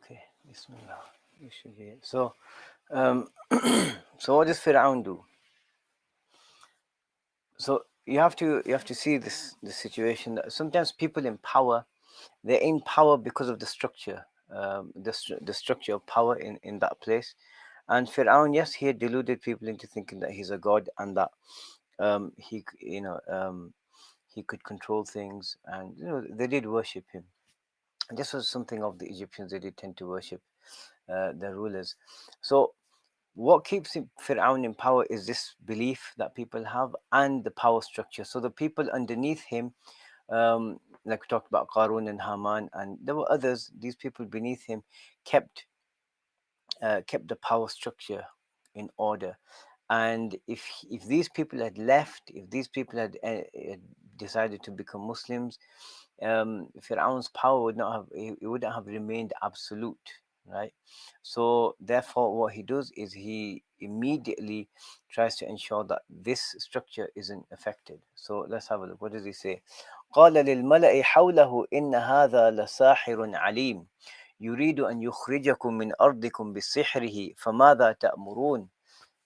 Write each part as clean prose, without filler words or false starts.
Okay, Bismillah. You should be it. So, so what does Fir'aun do? So you have to see this situation that sometimes people in power, they're in power because of the structure, the structure of power in that place. And Fir'aun, yes, he had deluded people into thinking that he's a god and that he could control things, and they did worship him. And this was something of the Egyptians; they did tend to worship their rulers. So what keeps Fir'aun in power is this belief that people have and the power structure. So the people underneath him, like we talked about Qarun and Haman, and there were others. These people beneath him kept kept the power structure in order. And if these people had left, if these people had decided to become Muslims, Fir'aun's power would not have it wouldn't have remained absolute, right? So therefore, what he does is he immediately tries to ensure that this structure isn't affected. So let's have a look. What does he say? قال للملأ حوله إن هذا لساحر عليم يريد أن يخرجكم من أرضكم بسحره فماذا تأمرون.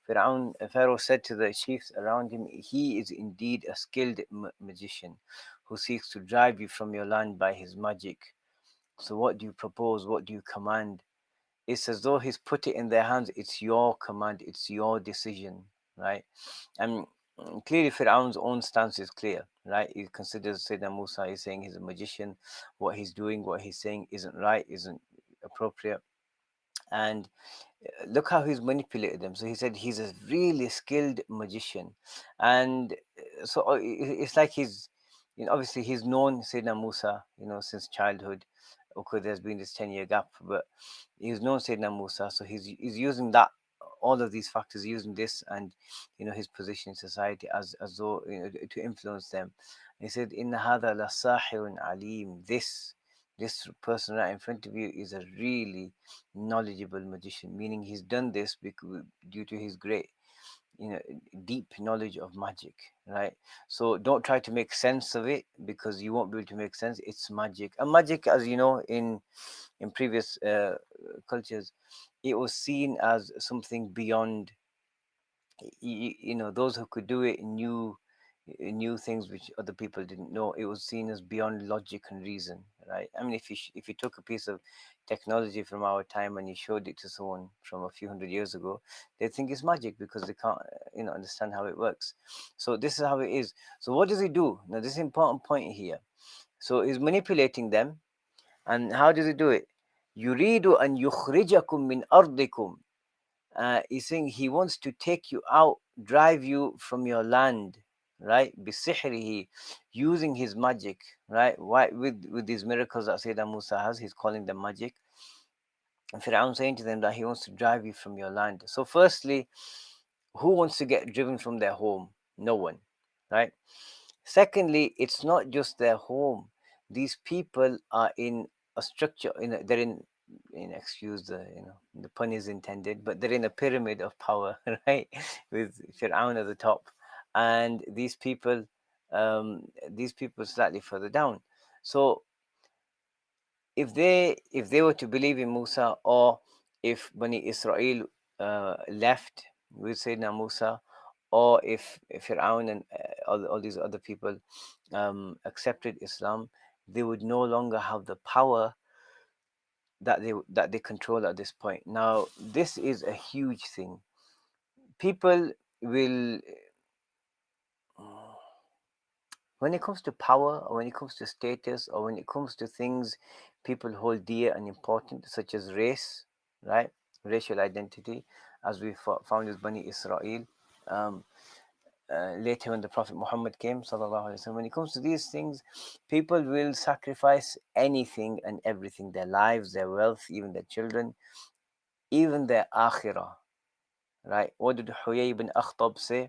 Pharaoh said to the chiefs around him, he is indeed a skilled magician who seeks to drive you from your land by his magic. So what do you propose? What do you command? It's as though he's put it in their hands. It's your command. It's your decision, right? And clearly Pharaoh's own stance is clear, right? He considers Sayyidina Musa, he's saying he's a magician. What he's doing, what he's saying isn't right, isn't appropriate. And look how he's manipulated them. So he said he's a really skilled magician. And so it's like he's, obviously he's known Sayyidina Musa, since childhood. Okay, there's been this 10-year gap, but he's known Sayyidina Musa. So he's using that, all of these factors, using this and, his position in society as though, to influence them. And he said, Inna hadha la sahirun alim. This person right in front of you is a really knowledgeable magician, meaning he's done this because, due to his great, you know deep knowledge of magic, right? So don't try to make sense of it, because you won't be able to make sense. It's magic. And magic, as you know, in previous cultures, it was seen as something beyond. Those who could do it knew things which other people didn't know. It was seen as beyond logic and reason, right? I mean, if you took a piece of technology from our time and you showed it to someone from a few hundred years ago, they think it's magic because they can't understand how it works. So this is how it is. So what does he do now? This is an important point here. So he's manipulating them. And how does he do it? Yuridu an yukhrijakum min ardikum. He's saying he wants to take you out, drive you from your land, right? Bisihrihi, using his magic, right? Why with these miracles that Sayyidina Musa has, he's calling them magic. And Fir'aun saying to them that he wants to drive you from your land. So, firstly, who wants to get driven from their home? No one, right? Secondly, it's not just their home. These people are in a structure. They're excuse the pun is intended, but they're in a pyramid of power, right? With Fir'aun at the top, and these people slightly further down. So if they were to believe in Musa, or if Bani Israel left with Sayyidina Musa, or if Fir'aun and all these other people accepted Islam, they would no longer have the power that they control at this point. Now, this is a huge thing. People will, when it comes to power, or when it comes to status, or when it comes to things people hold dear and important, such as race, right? Racial identity, as we found with Bani Israel. Um, Later, when the Prophet Muhammad came, sallallahu alaihi wasallam, when it comes to these things, people will sacrifice anything and everything: their lives, their wealth, even their children, even their akhirah. Right? What did Huyay ibn Akhtab say?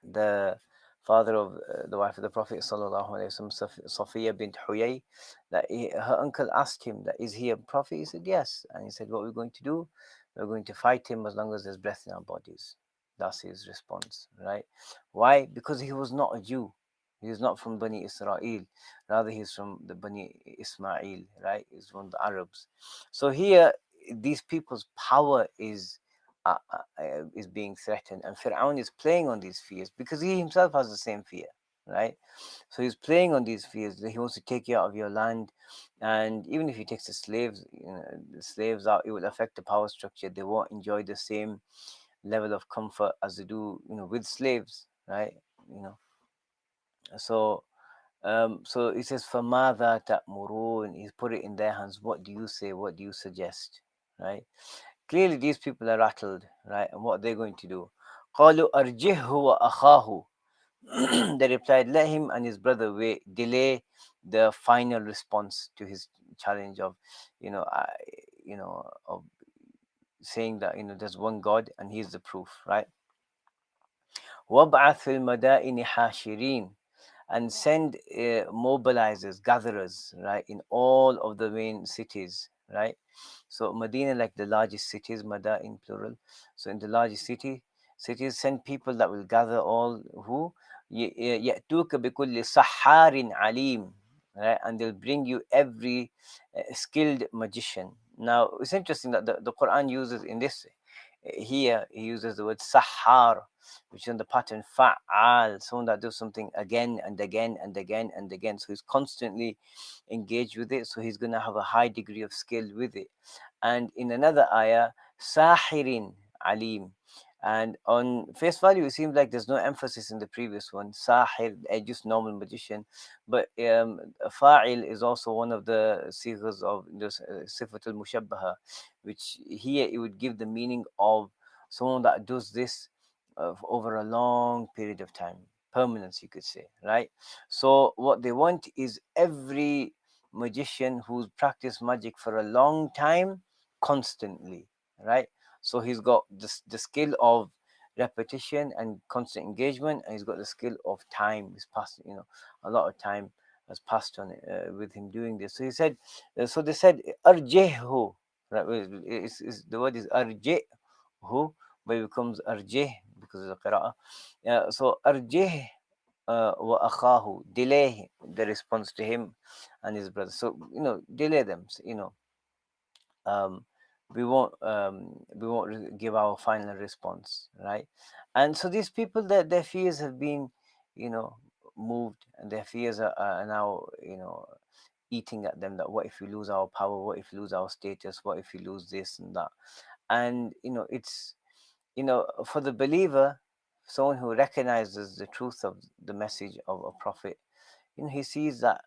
The father of the wife of the Prophet sallallahu alaihi wasallam, Safiya bint Huyay, that her uncle asked him that, is he a prophet? He said yes. And he said, what we're going to do, we're going to fight him as long as there's breath in our bodies. That's his response, right? Why? Because he was not a Jew. He's not from Bani Israel, rather he's from the Bani Ismail, right? He's from the Arabs. So here, these people's power is being threatened, and Fir'aun is playing on these fears because he himself has the same fear, right? So he's playing on these fears that he wants to take you out of your land, and even if he takes the slaves, the slaves out, it will affect the power structure. They won't enjoy the same level of comfort as they do, with slaves, right? You know, so so it says, "Famada ta'murun." He's put it in their hands. What do you say? What do you suggest? Right? Clearly, these people are rattled, right? And what they're going to do? قالوا أرجه وأخاه. They replied, "Let him and his brother wait, delay the final response to his challenge of, you know, of saying that there's one God and He's the proof, right?" وَابْعَثْ فِي الْمَدَائِنِ حَاشِرِينَ. And send mobilizers, gatherers, right, in all of the main cities, right? So Medina, like the largest cities, Madain plural. So in the largest cities, send people that will gather all who يأتوك بكل سحار عليم, right? And they'll bring you every skilled magician. Now it's interesting that the Quran uses in this here, he uses the word sahar, which is in the pattern fa'al, someone that does something again and again and again and again. So he's constantly engaged with it. So he's going to have a high degree of skill with it. And in another ayah, sahirin alim. And on face value, it seems like there's no emphasis in the previous one. Sahir, just normal magician. But fa'il is also one of the sighas of this sifatul mushabbaha, which here it would give the meaning of someone that does this over a long period of time, permanence, you could say, right? So what they want is every magician who's practiced magic for a long time, constantly, right? So he's got the skill of repetition and constant engagement, and he's got the skill of time. He's passed, a lot of time has passed on it, with him doing this. So he said, so they said, arjehu, right? The word is arjehu, but it becomes arjeh because of the qira'ah. So arjeh wa akhahu, delay the response to him and his brother. So delay them. Um, we won't give our final response, right? And so these people, their fears have been, moved, and their fears are now, eating at them. That what if we lose our power? What if we lose our status? What if we lose this and that? And it's for the believer, someone who recognizes the truth of the message of a prophet, he sees that,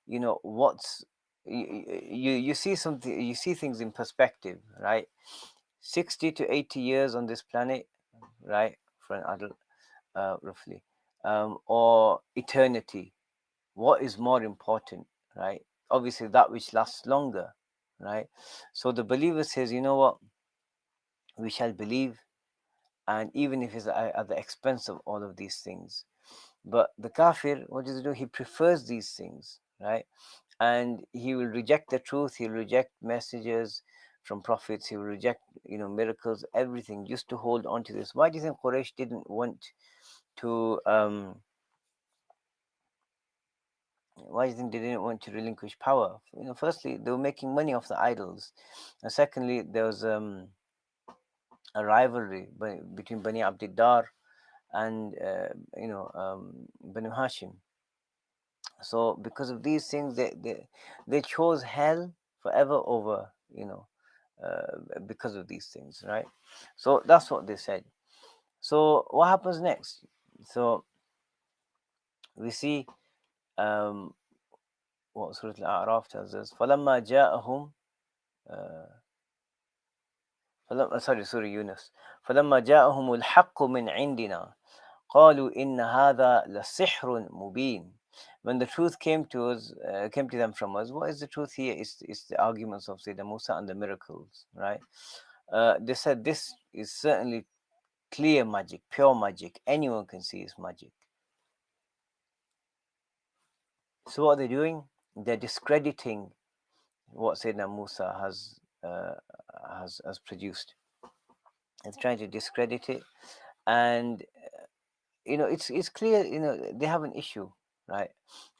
what's you see something, you see things in perspective, right? 60 to 80 years on this planet, right, for an adult, roughly, or eternity. What is more important, right? Obviously that which lasts longer, right? So the believer says, you know what, we shall believe, and even if it's at the expense of all of these things. But the kafir, what does he do? He prefers these things, right? And he will reject the truth. He'll reject messages from prophets. He will reject, miracles, everything, just to hold on to this. Why do you think Quraysh didn't want to? Why do you think they didn't want to relinquish power? Firstly, they were making money off the idols, and secondly, there was a rivalry between Bani Abdiddar and Banu Hashim. So because of these things, they chose hell forever over, because of these things, right? So that's what they said. So what happens next? So we see, um, what Surah Al-A'raf tells us. فَلَمَّا جَاءَهُمْ sorry, Surah Yunus. فَلَمَّا جَاءَهُمُ الْحَقُّ مِنْ عِنْدِنَا قالوا إن هذا لسحر مبين. When the truth came to us, came to them from us, what is the truth here? It's the arguments of Sayyidina Musa and the miracles, right? They said this is certainly clear magic, pure magic. Anyone can see it's magic. So what they're doing, they're discrediting what Sayyidina Musa has produced. It's trying to discredit it, and it's clear, they have an issue, right?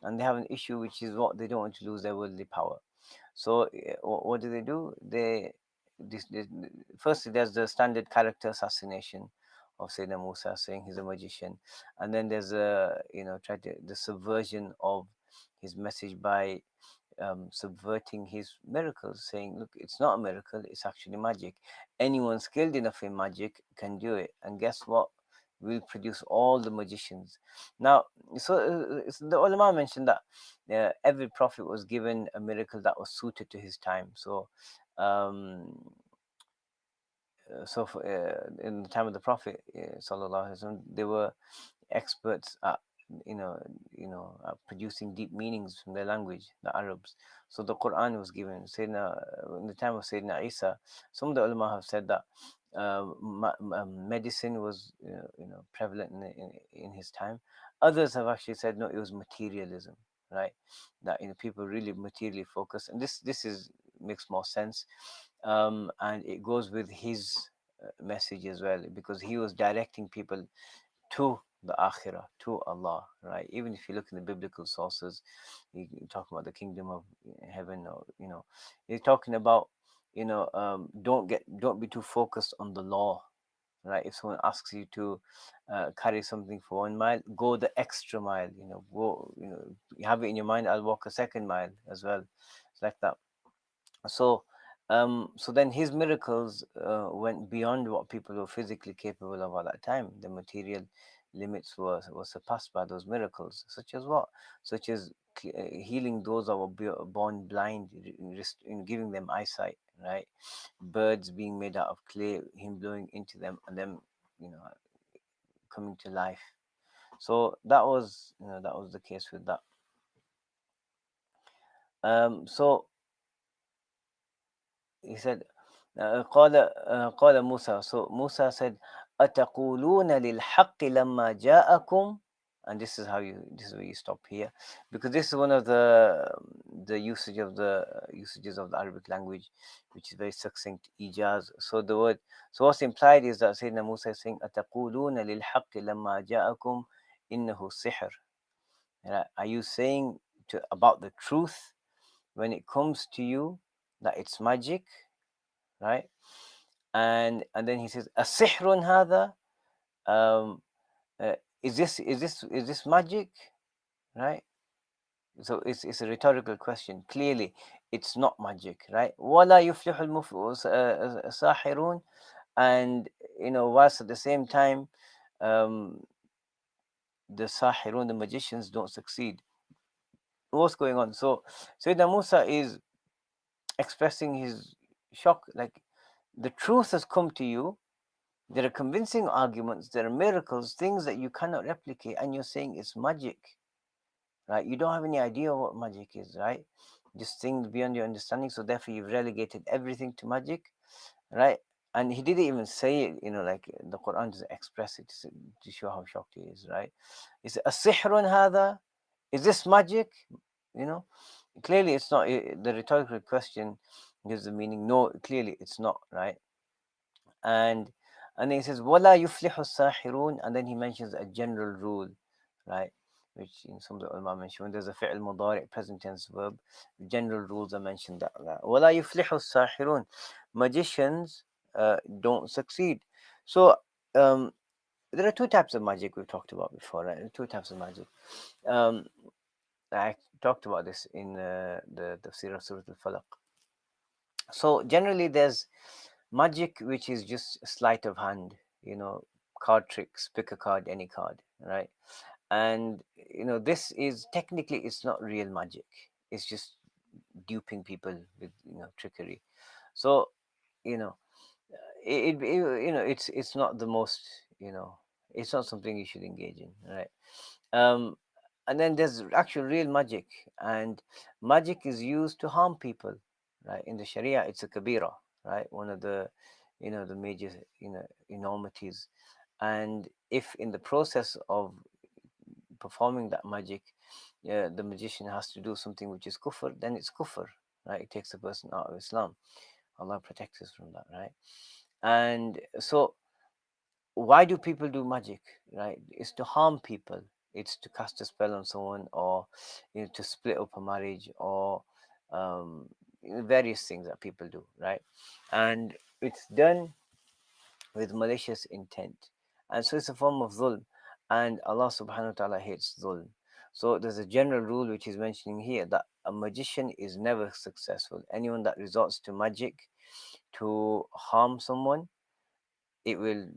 And they have an issue, which is what they don't want to lose their worldly power. So what do they do? This, firstly, there's the standard character assassination of Sayyidina Musa, saying he's a magician, and then there's a, try to the subversion of his message by subverting his miracles, saying, look, it's not a miracle, it's actually magic. Anyone skilled enough in magic can do it. And guess what? We'll produce all the magicians. Now, so the ulama mentioned that every prophet was given a miracle that was suited to his time. Um, in the time of the Prophet, sallallahu alaihi wasallam, they were experts at producing deep meanings from their language, the Arabs. So the Quran was given. In the time of Sayyidina Isa, some of the ulama have said that medicine was prevalent in his time. Others have actually said no, it was materialism, right? That people really materially focus, and this is makes more sense, and it goes with his message as well, because he was directing people to the akhirah, to Allah, right? Even if you look in the biblical sources, you talk about the kingdom of heaven, or he's talking about don't be too focused on the law, right? If someone asks you to carry something for 1 mile, go the extra mile, go, you have it in your mind, I'll walk a second mile as well. It's like that. So so then his miracles went beyond what people were physically capable of at that time. The material limits were surpassed by those miracles, such as what? Such as healing those that were born blind, giving them eyesight, right? Birds being made out of clay, him blowing into them, and them, you know coming to life. So that was the case with that. So he said, قال Musa. So Musa said, أتقولون للحق لما جاءكم. And this is where you stop here, because this is one of the usages of the Arabic language, which is very succinct, ijaz. So what's implied is that Sayyidina Musa is saying, أتقولون للحق لما جاءكم إنه سحر. Right? Are you saying about the truth when it comes to you that it's magic, right? And then he says, "Asihrun hada." Um, is this magic, right? So it's a rhetorical question. Clearly, it's not magic, right? ولا يفلح الساحرون. And whilst at the same time, um, the sahirun, the magicians, don't succeed. What's going on? So Sayyidina Musa is expressing his shock, like, the truth has come to you. There are convincing arguments, there are miracles, things that you cannot replicate, and you're saying it's magic, right? You don't have any idea what magic is, right? Just things beyond your understanding. So therefore, you've relegated everything to magic, right? And he didn't even say it, like the Quran doesn't express it to show how shocked he is, right? He said, "Asihrun hada." Is this magic? You know, clearly it's not. The rhetorical question gives the meaning. No, clearly it's not, right? and and then he says wala yuflihu sahirun, and then he mentions a general rule, right? Which in some of the ulama mention, when there's a fi'l mudari, present tense verb, general rules are mentioned, that wala yuflihu sahirun, magicians don't succeed. So um there are two types of magic we've talked about before, right? Two types of magic. um I talked about this in the tafsir of Surah Al-Falaq. So generally there's magic which is just sleight of hand, card tricks, pick a card, any card, right? And this is technically, it's not real magic. It's just duping people with trickery. So you know it's not the most, it's not something you should engage in, right? um and then there's actual real magic, and magic is used to harm people, right? In the Sharia, it's a kabira, right? One of the the major enormities. And if in the process of performing that magic, the magician has to do something which is kufr, then it's kufr, right? It takes the person out of Islam. Allah protects us from that, right? And so why do people do magic, right? It's to harm people, It's to cast a spell on someone, or to split up a marriage, or um, various things that people do, right? And it's done with malicious intent. And so it's a form of dhulm. And Allah subhanahu wa ta'ala hates dhulm. So there's a general rule which is mentioning here, that a magician is never successful. Anyone that resorts to magic to harm someone, it will,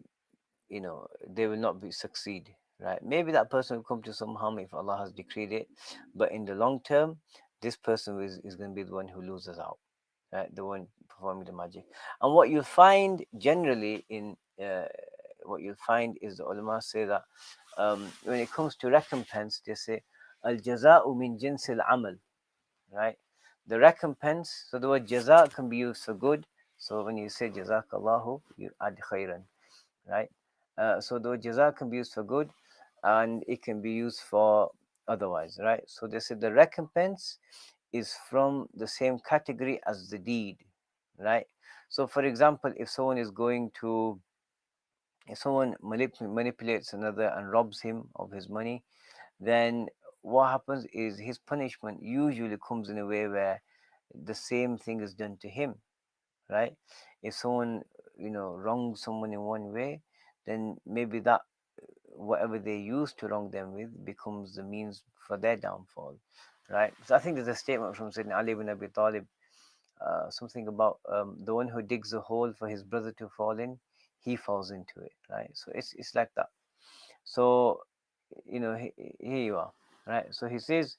they will not be succeed, right? Maybe that person will come to some harm if Allah has decreed it, but in the long term, this person is going to be the one who loses out, right? The one performing the magic. And what you'll find generally in what you'll find is the ulama say that when it comes to recompense, they say al jaza'u min jinsil amal, right? The recompense, so the word jaza can be used for good. So when you say jazakallahu, you add khairan, right? So the word jaza can be used for good, and it can be used for otherwise, right? So they say the recompense is from the same category as the deed, right? So for example, if someone manipulates another and robs him of his money, then what happens is his punishment usually comes in a way where the same thing is done to him, right? If someone wrongs someone in one way, then maybe that whatever they used to wrong them with becomes the means for their downfall, right? So I think there's a statement from Sayyidina Ali ibn Abi Talib, something about the one who digs a hole for his brother to fall in, he falls into it, right? So it's like that. So here you are, right? So he says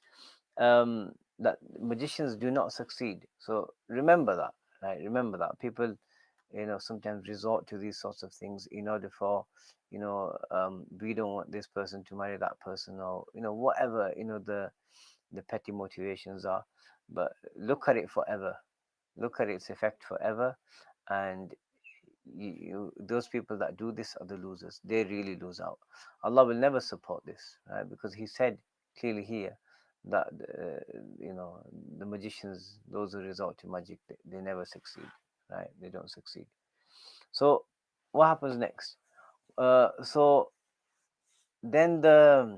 that magicians do not succeed. So remember that, right? Remember that people, sometimes resort to these sorts of things in order for, we don't want this person to marry that person, or whatever the petty motivations are. But look at it forever. Look at its effect forever, and those people that do this are the losers. They really lose out. Allah will never support this, right? Because He said clearly here that the magicians, those who resort to magic, they never succeed, right? They don't succeed. So what happens next? So then the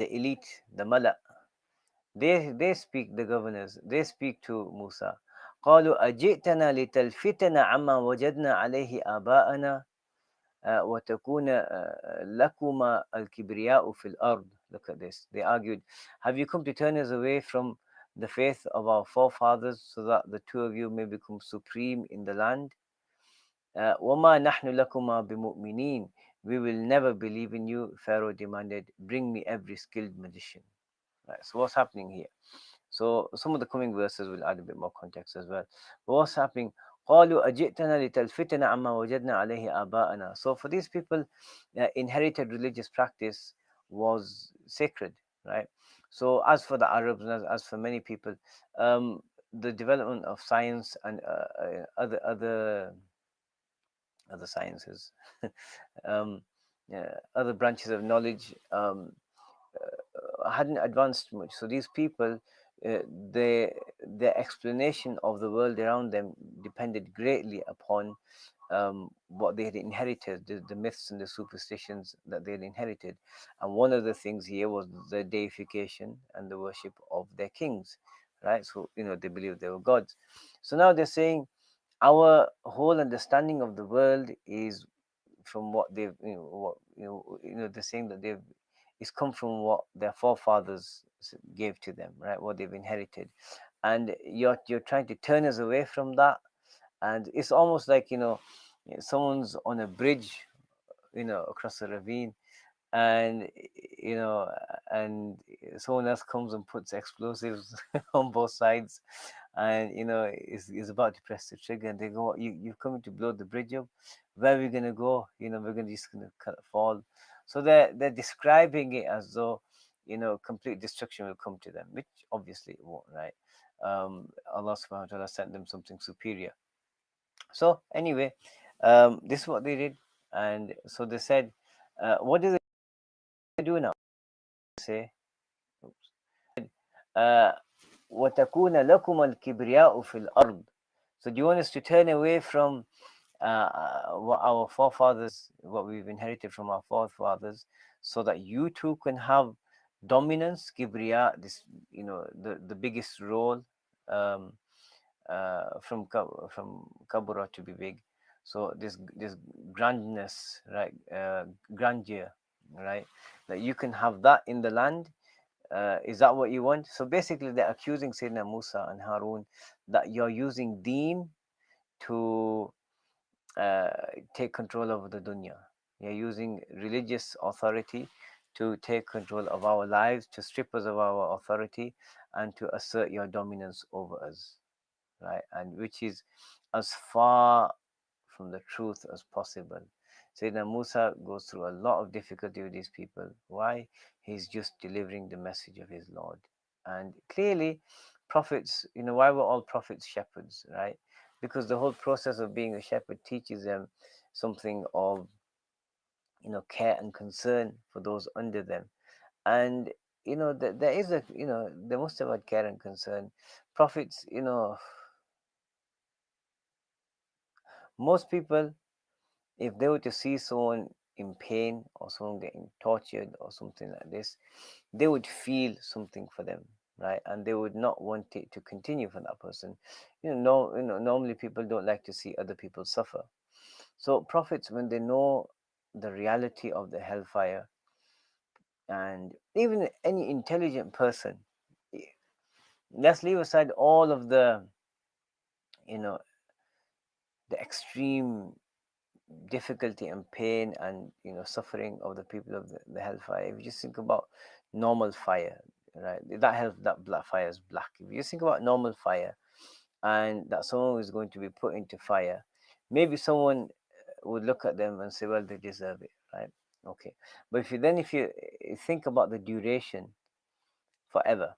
elite, the mala, they speak, the governors, they speak to Musa. قالوا أجئتنا لتلفتنا عما وجدنا عليه آباءنا وتكون لكما الكبرياء في الأرض. Look at this. They argued, have you come to turn us away from the faith of our forefathers so that the two of you may become supreme in the land? وما نحن لكما بمؤمنين. We will never believe in you. Pharaoh demanded, bring me every skilled magician. Right, so what's happening here? So some of the coming verses will add a bit more context as well. But what's happening? قالوا أجئتنا لتلفتنا عما وجدنا عليه آباءنا. So for these people, inherited religious practice was sacred, right? So as for the Arabs, and as for many people, the development of science and other sciences, um, other branches of knowledge, hadn't advanced much. So these people, uh, they, their explanation of the world around them depended greatly upon what they had inherited, the myths and the superstitions that they had inherited. And one of the things here was the deification and the worship of their kings, right? So, they believed they were gods. So now they're saying our whole understanding of the world is from what they've, they're saying that they've it's come from what their forefathers gave to them, right? What they've inherited, and you're trying to turn us away from that. And it's almost like someone's on a bridge, across a ravine, and you know and someone else comes and puts explosives on both sides, and is about to press the trigger, and they go, you're coming to blow the bridge up. Where are we going to go? We're going to just going to fall. So they're describing it as though complete destruction will come to them, which obviously it won't, right? Allah subhanahu wa ta'ala sent them something superior. So anyway, this is what they did. And so they said, what do they do now? Say, uh, وَتَكُونَ لَكُمَ الْكِبْرِيَاءُ فِي الْأَرْضِ. So do you want us to turn away from what our forefathers, what we've inherited from our forefathers, so that you two can have dominance, kibriya, this, the biggest role, um, from kabura, to be big. So this grandness, right, grandeur, right, that you can have that in the land. Is that what you want? So basically, they're accusing Sayyidina Musa and Harun that you're using deen to uh, take control over the dunya. You're using religious authority to take control of our lives, to strip us of our authority, and to assert your dominance over us, right? And which is as far from the truth as possible. Sayyidina Musa goes through a lot of difficulty with these people. Why? He's just delivering the message of his Lord. And clearly, prophets, why were all prophets shepherds, right? Because the whole process of being a shepherd teaches them something of, care and concern for those under them. And, there is a, they must have had care and concern. Prophets, most people, if they were to see someone in pain or someone getting tortured or something like this, they would feel something for them, right? And they would not want it to continue for that person. No, normally people don't like to see other people suffer. So prophets, when they know the reality of the hellfire, and even any intelligent person, eh, let's leave aside all of you know the extreme difficulty and pain and, suffering of the people of the hellfire. If you just think about normal fire, right, that black fire is black. If you just think about normal fire, and that someone is going to be put into fire, maybe someone would look at them and say, well, they deserve it, right? Okay. But if you think about the duration, forever,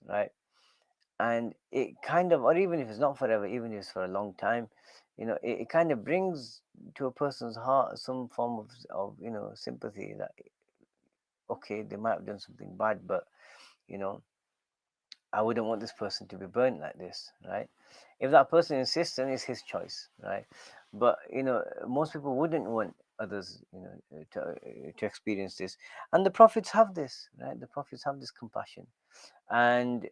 right? And it kind of, or even if it's not forever, even if it's for a long time, it kind of brings to a person's heart some form of sympathy, that okay, they might have done something bad, but you know I wouldn't want this person to be burnt like this, right? If that person insists, then it's his choice, right? But most people wouldn't want others, to experience this. And the prophets have this, right? The prophets have this compassion. And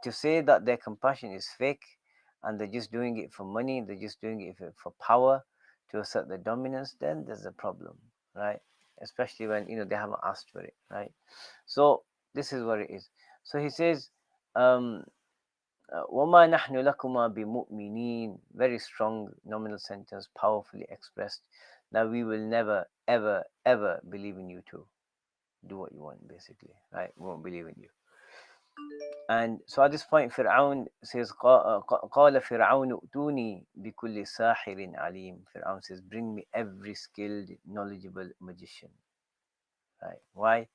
to say that their compassion is fake, and they're just doing it for money, they're just doing it for power, to assert their dominance, then there's a problem, right? Especially when they haven't asked for it, right? So this is what it is. So he says, um وَمَا نَحْنُ لَكُمَا بِمُؤْمِنِينَ, very strong nominal sentence, powerfully expressed, that we will never, ever, ever believe in you too. Do what you want, basically, right? We won't believe in you. And so at this point, Fir'aun says, قال فرعون ائتوني بكل ساحر عليم. Fir'aun says, bring me every skilled, knowledgeable magician. Right? Why?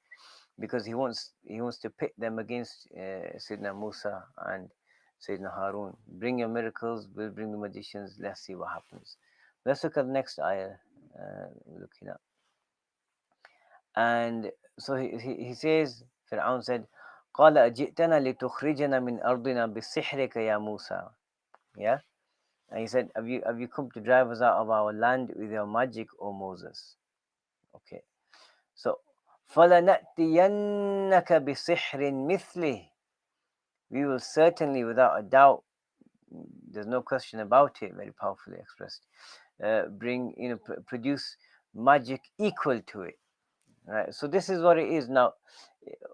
Because he wants to pit them against Sayyidina Musa and Sayyidina Harun. Bring your miracles, we'll bring the magicians, let's see what happens. Let's look at the next ayah we're looking at. And so he says, Fir'aun said, قال أجئتنا لتخرجنا من أرضنا بسحرك يا موسى. Yeah? And he said, have you come to drive us out of our land with your magic, O Moses? Okay. So, فَلَنَأْتِيَنَّكَ بِسِحْرٍ مِثْلِهِ. We will certainly, without a doubt, there's no question about it, very powerfully expressed, bring, produce magic equal to it. Right. So this is what it is now.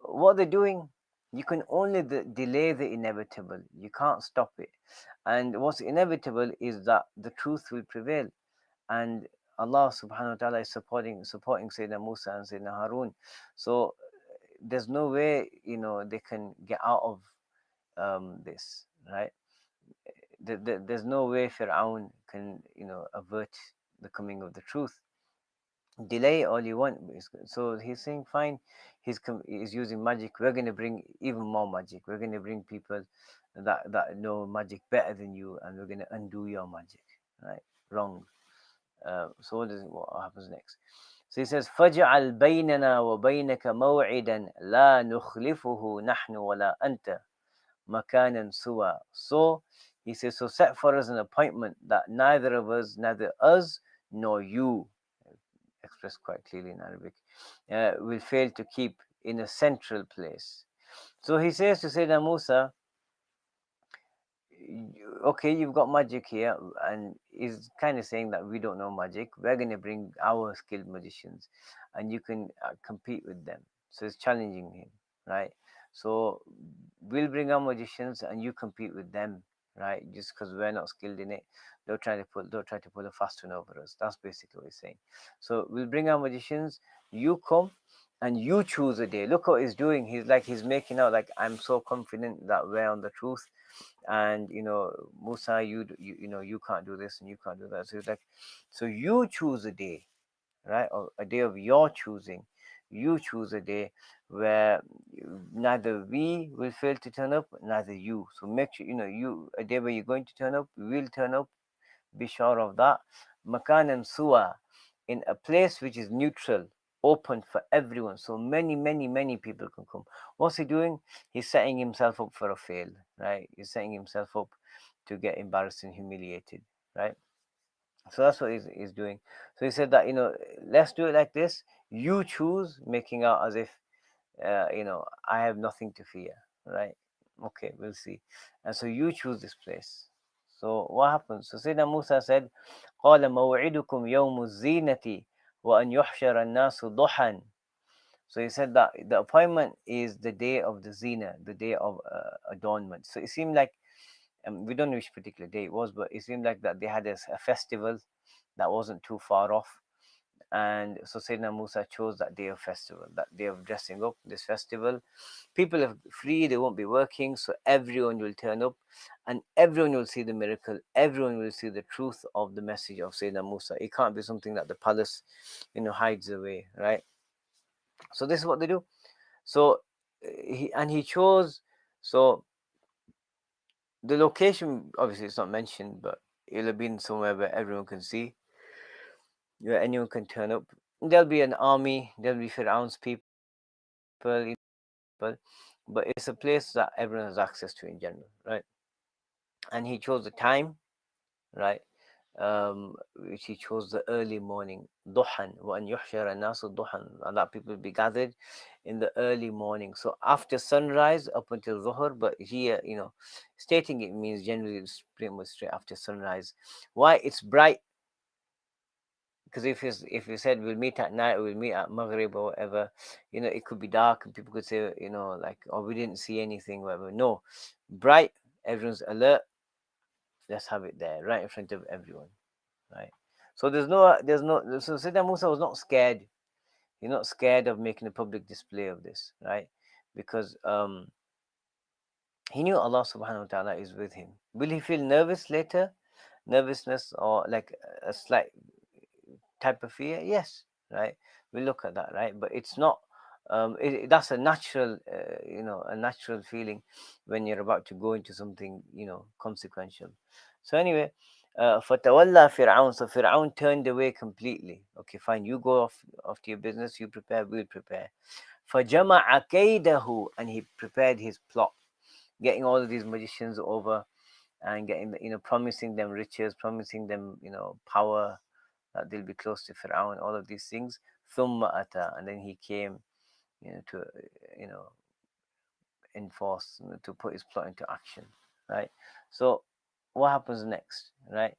What they're doing, you can only delay the inevitable. You can't stop it. And what's inevitable is that the truth will prevail. And Allah subhanahu wa ta'ala is supporting Sayyidina Musa and Sayyidina Harun. So there's no way, they can get out of this, right? There's no way Fir'aun can, avert the coming of the truth. Delay all you want. So he's saying, fine, he's using magic. We're going to bring even more magic. We're going to bring people that know magic better than you, and we're going to undo your magic, right? Wrong. So what happens next? So he says, فَجْعَلْ بَيْنَنَا وَبَيْنَكَ مَوْعِدًا لَا نُخْلِفُهُ نَحْنُ وَلَا أَنْتَ مَكَانًا سُوًى. So he says, so set for us an appointment that neither us nor you, expressed quite clearly in Arabic, will fail to keep in a central place. So he says to Sayyidina Musa, okay, you've got magic here, and he's kind of saying that we don't know magic. We're going to bring our skilled magicians, and you can compete with them. So it's challenging him, right? So we'll bring our magicians, and you compete with them, right? Just because we're not skilled in it, they'll try to pull a fast one over us. That's basically what he's saying. So we'll bring our magicians. You come. And you choose a day. Look what he's doing. He's making out like I'm so confident that we're on the truth, and Musa, you can't do this and you can't do that. So it's like, so you choose a day, right? Or a day of your choosing. You choose a day where neither we will fail to turn up, neither you. So make sure you a day where you're going to turn up, we will turn up. Be sure of that. Makan and suwa, in a place which is neutral, open for everyone. So many people can come. What's he doing? He's setting himself up for a fail, right? He's setting himself up to get embarrassed and humiliated, right? So that's what he's doing. So he said that, let's do it like this. You choose, making out as if, I have nothing to fear, right? Okay, we'll see. And so you choose this place. So what happens? So Sayyidina Musa said, قال موعدكم يوم الزينة وأن يحشر الناس ضحى. So he said that the appointment is the day of the zina, the day of adornment. So it seemed like, we don't know which particular day it was, but it seemed like that they had a festival that wasn't too far off. And so Sayyidina Musa chose that day of festival, that day of dressing up, this festival. People are free, they won't be working, so everyone will turn up and everyone will see the miracle. Everyone will see the truth of the message of Sayyidina Musa. It can't be something that the palace, hides away, right? So this is what they do. So he chose, so the location, obviously it's not mentioned, but it'll have been somewhere where everyone can see, where anyone can turn up. There'll be an army, there'll be Fir'aun's people, but it's a place that everyone has access to in general, right? And he chose the time, right? Which he chose the early morning, duhan, وَأَنْ يُحْشَرَ النَّاسُ duhan, and that people will be gathered in the early morning. So after sunrise up until Zuhr, but here, stating it means generally it's pretty much straight after sunrise. Why? It's bright. Because if you said we'll meet at night or we'll meet at Maghrib or whatever, it could be dark and people could say, like, oh, we didn't see anything, whatever. No, bright, everyone's alert. Let's have it there, right in front of everyone, right? So so Sayyidina Musa was not scared. He's not scared of making a public display of this, right? Because he knew Allah subhanahu wa ta'ala is with him. Will he feel nervous later? Nervousness or like a slight type of fear? Yes, right? We look at that, right? But it's not. That's a natural, a natural feeling when you're about to go into something, consequential. So anyway, fatawalla Fir'aun. So Fir'aun turned away completely. Okay, fine. You go off to your business. You prepare. We'll prepare. فَجَمَعَ كَيْدَهُ, and he prepared his plot, getting all of these magicians over and getting, promising them riches, promising them, power, that they'll be close to Fir'aun, all of these things. ثُمَّ أَتَى, and then he came, to, you know, enforce, to put his plot into action, right? So what happens next, right?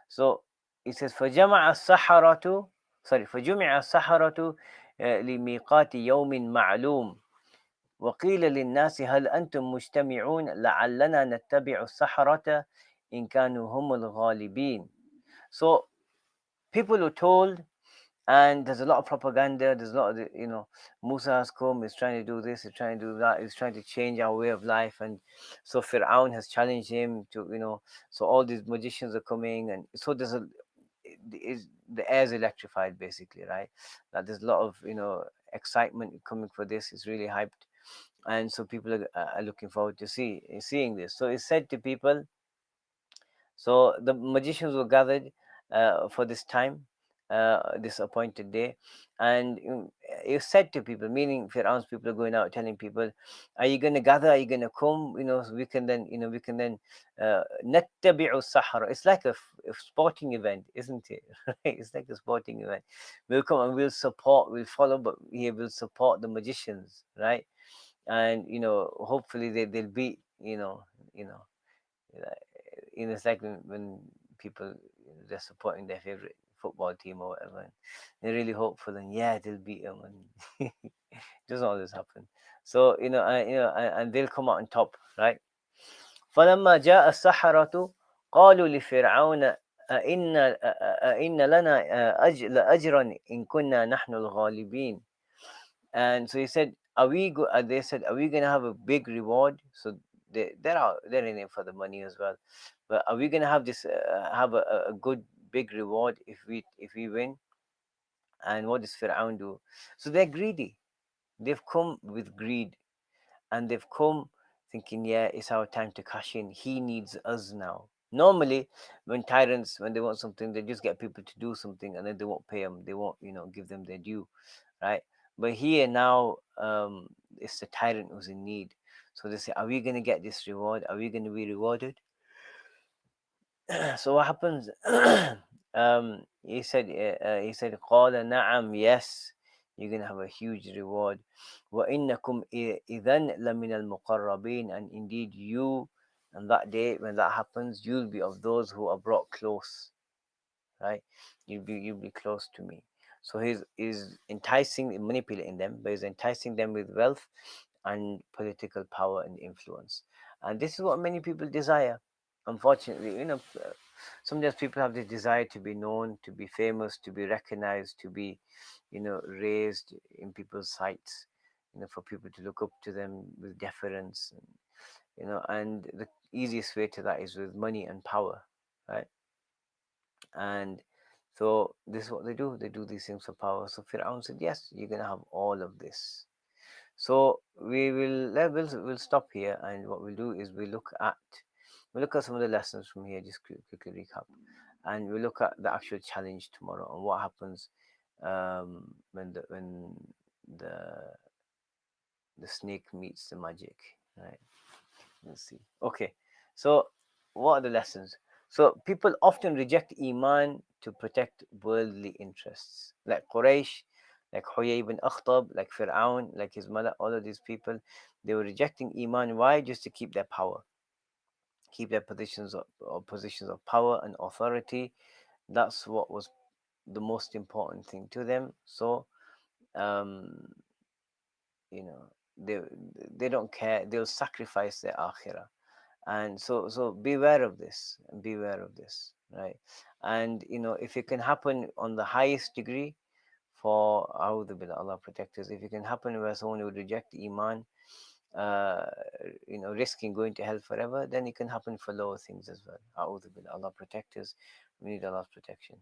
So it says, فَجَمَعَ السَّحَرَةُ فَجُمِعَ السَّحَرَةُ لِمِيقَاتِ يَوْمٍ مَعْلُومٍ وقيل للناس هل أنتم مجتمعون لعلنا نتبع السحرة إن كانوا هم الغالبين. So people were told, and there's a lot of propaganda, there's a lot of, Musa has come, he's trying to do this, he's trying to do that, he's trying to change our way of life. And so Fir'aun has challenged him to, so all these magicians are coming, and so the air is electrified basically, right? That there's a lot of, excitement coming for this. It's really hyped, and so people are looking forward to seeing this. So it's said to people, so the magicians were gathered for this time, this appointed day, and it said to people, meaning Fir'aun's people are going out telling people, are you going to gather, are you going to come, so we can then, we can then nattabi'u sahara. It's like a sporting event, isn't it? Right, it's like a sporting event. We'll come and we'll support, we'll follow, but we will support the magicians, right? And hopefully they'll beat, you know uh, it's like when people, they're supporting their favorite football team or whatever, and they're really hopeful, and yeah, they'll beat them, and it doesn't always happen. So and they'll come out on top, right? فلما جاء السحرة قالوا لفرعون أئن لنا لأجرا إن كنا نحن الغالبين. And so he said, they said, are we going to have a big reward? So they're in it for the money as well. But are we going to have this, have a good big reward if we win? And what does Fir'aun do? So they're greedy. They've come with greed, and they've come thinking, yeah, it's our time to cash in. He needs us now. Normally, when tyrants, when they want something, they just get people to do something, and then they won't pay them. They won't, give them their due, right? But here now, it's the tyrant who's in need. So they say, are we going to get this reward? Are we going to be rewarded? So what happens? He said, قال نعم, yes, you're gonna have a huge reward. وإنكم إذن لمن المقربين, and indeed you, on that day when that happens, you'll be of those who are brought close, right? You'll be close to me. So he's enticing, manipulating them, but he's enticing them with wealth and political power and influence. And this is what many people desire. Unfortunately, sometimes people have the desire to be known, to be famous, to be recognized, to be, raised in people's sights, for people to look up to them with deference. And the easiest way to that is with money and power, right? And so this is what they do. They do these things for power. So Fir'aun said, yes, you're going to have all of this. So we'll stop here, and what we'll do is we'll look at some of the lessons from here. Just quickly recap, and we'll look at the actual challenge tomorrow and what happens when the the snake meets the magic. Right? Let's see. Okay, so what are the lessons? So people often reject Iman to protect worldly interests, like Quraysh, like Huyay ibn Akhtab, like Fir'aun, like his mother. All of these people, they were rejecting Iman. Why? Just to keep their power, keep their positions of power and authority. That's what was the most important thing to them. So, um, you know, they they don't care. They'll sacrifice their akhirah. And so beware of this, right? And if it can happen on the highest degree, for A'udhu Billah, Allah protect us, if it can happen where someone would reject Iman, uh risking going to hell forever, then it can happen for lower things as well. A'udhu Billah, Allah protect us. We need Allah's protection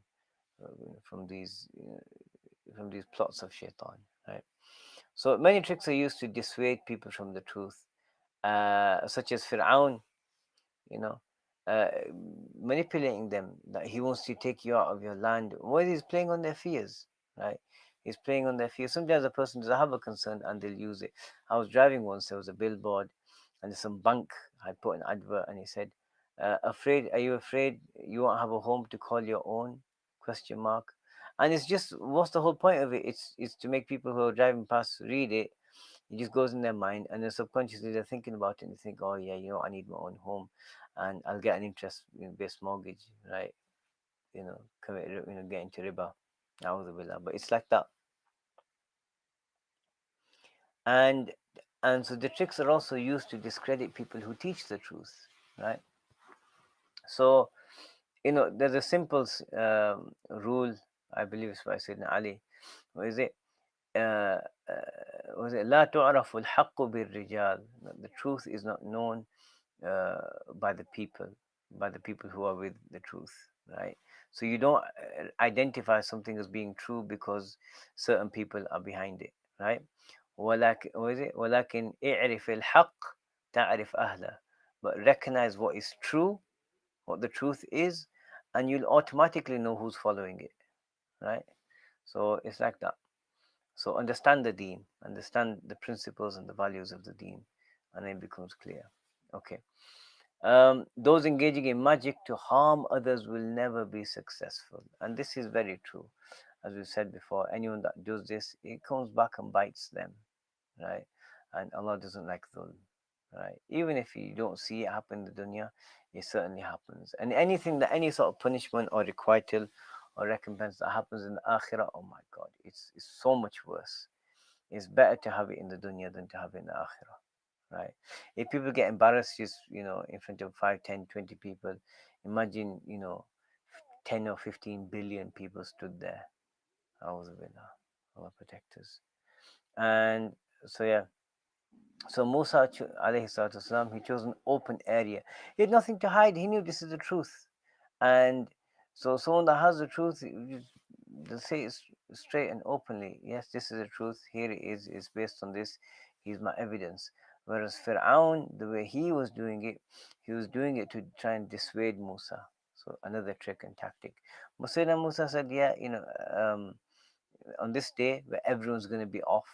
from these plots of shaitan, right? So many tricks are used to dissuade people from the truth, such as Fir'aun, you know, uh, manipulating them that he wants to take you out of your land. Well, he's playing on their fears, right? He's playing on their fears. Sometimes a person doesn't have a concern and they'll use it. I was driving once, there was a billboard, and some bank had put an advert, and he said, "Afraid? Are you afraid you won't have a home to call your own?" Question mark. And it's just, what's the whole point of it? It's to make people who are driving past read it. It just goes in their mind, and then subconsciously they're thinking about it and they think, oh yeah, I need my own home, and I'll get an interest based mortgage, right? Commit, get into riba. But it's like that. and and so the tricks are also used to discredit people who teach the truth, right? So there's a simple rule, I believe it's by Sayyidina Ali. What is it? uh, was it لا تعرف الحق بالرجال. The truth is not known uh, by the people, who are with the truth, right? So you don't identify something as being true because certain people are behind it, right? ولكن what is it ولكن اعرف الحق تعرف أهله. But recognize what is true, what the truth is, and you'll automatically know who's following it, right? So it's like that. So understand the deen, understand the principles and the values of the deen, and it becomes clear. Okay. Those engaging in magic to harm others will never be successful. And this is very true. As we said before, anyone that does this, it comes back and bites them, right? And Allah doesn't like dhulm, right? Even if you don't see it happen in the dunya, it certainly happens. And anything that any sort of punishment or requital or recompense that happens in the akhirah, oh my God, it's so much worse. It's better to have it in the dunya than to have it in the akhirah, right? If people get embarrassed just, in front of 5, 10, 20 people, imagine, 10 or 15 billion people stood there. Auzubillah. Allah protect us. And so, yeah. So Musa, alayhi salatu wasalam, he chose an open area. He had nothing to hide. He knew this is the truth. And so someone that has the truth, they'll say it straight and openly. Yes, this is the truth. Here it is. It's based on this. Here's my evidence. Whereas Fir'aun, the way he was doing it to try and dissuade Musa. So another trick and tactic. Musa said, yeah, on this day where everyone's going to be off,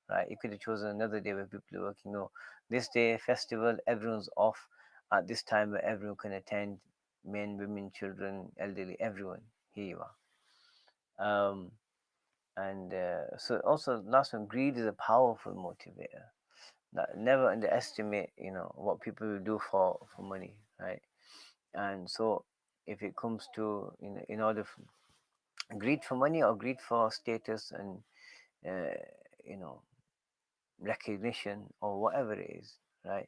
right? You could have chosen another day where people are working. No, this day, festival, everyone's off at this time where everyone can attend, men, women, children, elderly, everyone. Here you are. And so also last one, greed is a powerful motivator. Never underestimate, what people will do for money, right? And so if it comes to, in order for greed for money or greed for status and uh, you know recognition or whatever it is, right?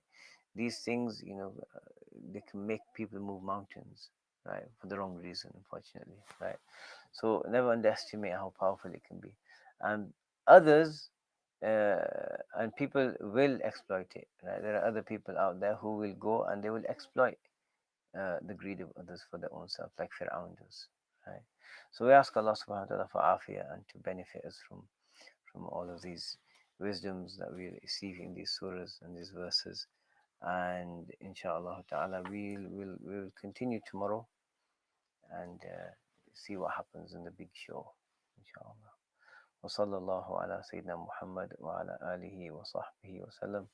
These things, they can make people move mountains, right? For the wrong reason, unfortunately, right? So never underestimate how powerful it can be. And others, and people will exploit it, right? There are other people out there who will go and they will exploit the greed of others for their own self, like Fir'aun does, right? So we ask Allah subhanahu wa ta'ala for afiyah and to benefit us from all of these wisdoms that we receive in these surahs and these verses. And inshallah ta'ala, we'll continue tomorrow and see what happens in the big show, inshallah. وصلى الله على سيدنا محمد وعلى آله وصحبه وسلم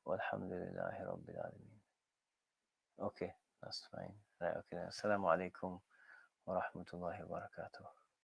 والحمد لله رب العالمين. Okay, that's fine. Right, okay. Assalamu alaikum wa rahmatullahi wa barakatuh.